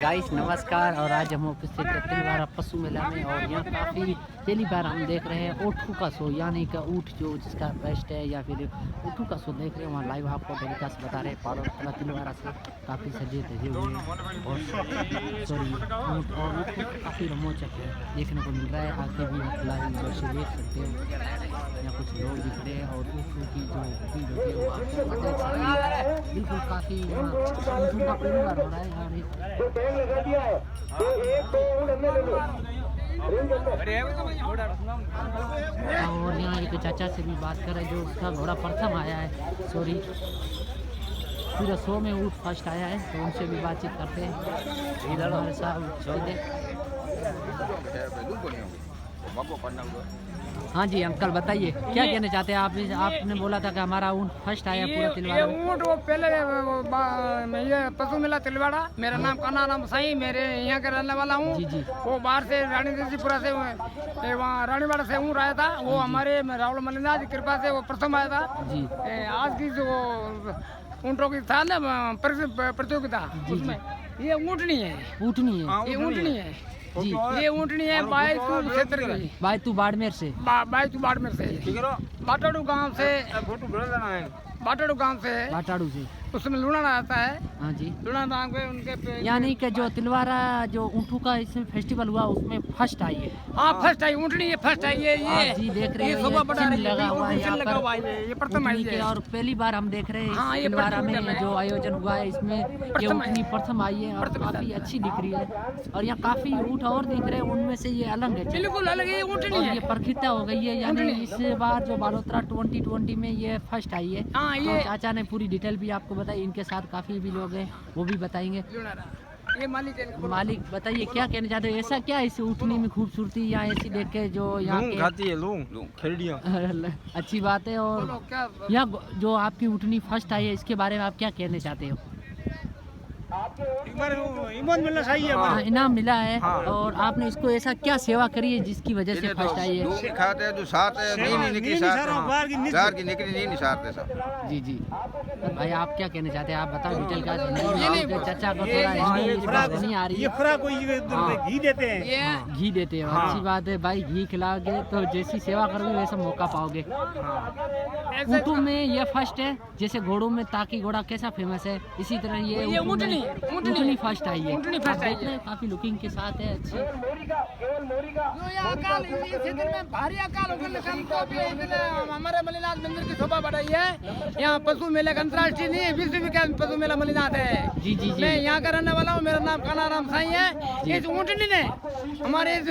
Guys नमस्कार। और आज हम उपस्थित हैं तिलवारा पशु मेला में और यहाँ काफ़ी पहली बार हम देख रहे हैं ऊँटों का शो, यानी कि ऊँट जो जिसका बेस्ट है या फिर ऊँटों का शो देख रहे हैं। वहाँ लाइव आपको तरीका से बता रहे हैं। पाड़ों तिलवारा से काफ़ी सजे धजे हुए और सॉरी ऊँट और ऊँट काफ़ी रोमांचक है, देखने को मिल रहा है। आगे भी लाइव जैसे देख सकते हो, यहाँ कुछ लोग दिख रहे हैं और ऊँटों की जो भीड़ होती है वो आपको देख सकते हैं। बिल्कुल काफ़ी ऊँटों का पहली बार हो रहा है यहाँ और यहाँ एक चाचा से भी बात कर रहे हैं जो उसका घोड़ा प्रथम आया है। सॉरी पूरा शो में ऊँट फर्स्ट आया है, तो उनसे भी बातचीत करते हैं। इधर हमारे साथ हाँ जी अंकल बताइए क्या कहना चाहते हैं आप? आपने बोला था कि हमारा ऊँट फर्स्ट आया पूरा तिलवाड़ा। ये ऊँट वो पहले ये पशु मेला तिलवाड़ा, मेरा नाम काना नाम साई, मेरे यहाँ के रहने वाला हूँ। जी जी। वो बाहर से रानी देसीपुरा से वहाँ रानीवाड़ा से ऊँट आया था। वो हमारे राहुल मलिनाथ की कृपा से वो प्रथम आया था जी। आज की जो ऊँटों की था ना प्रतियोगिता, उसमें ये ऊँटनी है। ऊँटनी है, ये ऊँटनी है जी। ये ऊँटनी है बायतू क्षेत्र की, बायतू बाड़मेर से, बायतू बाड़मेर से, बाटाड़ू गांव से, बाटाड़ू गांव से, बाटाड़ू से। उसमें लुणाना आता है। हाँ जी लुणा नाम के उनके यानी कि जो तिलवारा जो ऊँटों का इसमें फेस्टिवल हुआ उसमें फर्स्ट आई है। हाँ फर्स्ट आई ऊँटनी, ये फर्स्ट आई है। ये जी देख रहे हैं ये लगा हुआ है यहाँ पर, ये प्रथम आई है। और पहली बार हम देख रहे हैं हाँ, इस ये तिलवारा में प्रतियोगिता जो आयोजन हुआ है इसमें ये ऊँटनी प्रथम आई है और काफी अच्छी दिख रही है। और यहाँ काफी ऊँट और दिख रहे हैं, उनमें से ये अलग है, बिल्कुल अलग है, ऊँटनी है। ये प्रखिता हो गई है, यानी इस बार जो बालोतरा 2020 में ये फर्स्ट आई है। हाँ, ये चाचा ने पूरी डिटेल भी आपको बताई, इनके साथ काफी भी लोग हैं वो भी बताएंगे। ये मालिक है। मालिक बताइए क्या कहना चाहते हो? ऐसा क्या इस ऊँटनी में खूबसूरती या ऐसी देख के जो यहाँ के खाती है लोग खेड़ियाँ अच्छी बात है। और यहाँ जो आपकी ऊँटनी फर्स्ट आई है इसके बारे में आप क्या कहना चाहते हो? इनाम मिलना चाहिए। हाँ, इनाम मिला है। हाँ। और आपने इसको ऐसा क्या सेवा करी है जिसकी वजह से फर्स्ट आई है? खाते जो साथ है नहीं निसारते सब। जी जी भाई आप क्या कहना चाहते हैं? आप बताओ डिटेल का। चाचा को थोड़ा नहीं आ रही है। घी देते हैं। हाँ, घी देते हैं। अच्छी बात है भाई, घी खिलाओगे तो जैसी सेवा करोगे वैसा मौका पाओगे। ऊँटों में ये फर्स्ट है, जैसे घोड़ों में ताकी घोड़ा कैसा फेमस है, इसी तरह ये ऊँटनी फर्स्ट आई है। काफी लुकिंग के साथ है अच्छी। भारी अकाल हमारे मलिनाथ मंदिर की शोभा बढ़ाई है। यहाँ पशु मेला का अंतर्राष्ट्रीय नहीं, विश्व विख्यात पशु मेला मलिनाथ है। जी जी जी। मैं यहाँ का रहने वाला हूँ, मेरा नाम काना राम साई है। ये ऊँटनी ने हमारे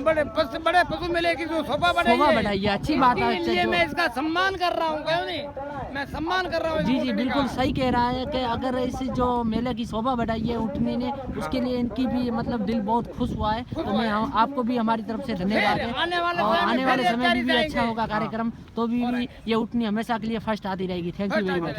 बड़े पशु मेले की जो शोभा बढ़ाई है, अच्छी बात है। इसलिए मैं इसका सम्मान कर रहा हूँ, क्यों नहीं, मैं सम्मान कर रहा हूँ। जी जी बिल्कुल सही कह रहा है कि अगर इस जो मेले की शोभा बढ़ाई है ऊँटनी ने, उसके लिए इनकी भी मतलब दिल बहुत खुश हुआ है। तो मैं आपको भी हमारी तरफ से धन्यवाद है। और आने वाले समय में भी अच्छा होगा कार्यक्रम, तो भी ये ऊँटनी हमेशा के लिए फर्स्ट आती रहेगी। Thank you very much.